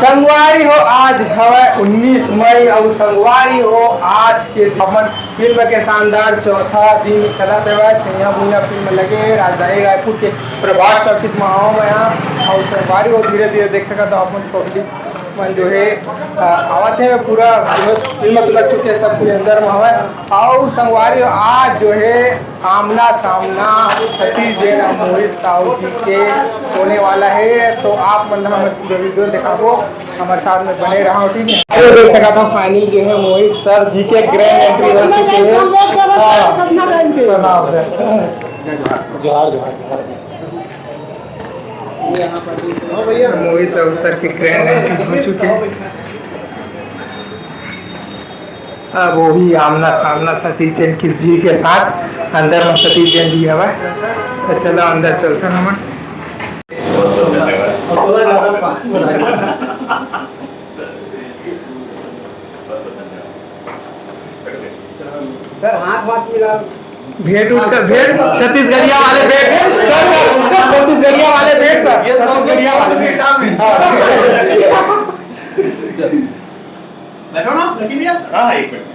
संगवारी हो आज हवा 19 मई और संगवारी हो आज के अपन फिल्म के शानदार चौथा दिन चला हुआ छैया बुनिया फिल्म लगे राजधानी रायपुर के प्रभास टॉकीज में आओ मैं और संगवारी हो धीरे धीरे देख सका तो अपन पब्लिक मन जो है आवत है पूरा फिल्म तो लग चुके सब पूरे अंदर में हवा और संगवारी आज जो है आमना सामना सतीश जैन और मोहित साहू जी के होने वाला है। तो आप मतलब हमें पूरा वीडियो दिखाओ हमारे साथ में बने रहो, ठीक है। तो देख सका था फाइनल जो है मोहित सर जी के ग्रैंड एंट्री हो चुके हैं। मोहित सर के ग्रैंड एंट्री हो चुके हैं। अब वही आमना सामना सतीश जैन किस जी के साथ अंदर में सतीश जैन भी है। तो चलो अंदर चलते हैं हम। सर हाथ हाथ मिला भेंट उठकर भेंट छत्तीसगढ़िया वाले भेंट सर छत्तीसगढ़िया वाले भेंट सर ये छत्तीसगढ़िया वाले भेंट बैठो ना लकी भैया। हाँ एक मिनट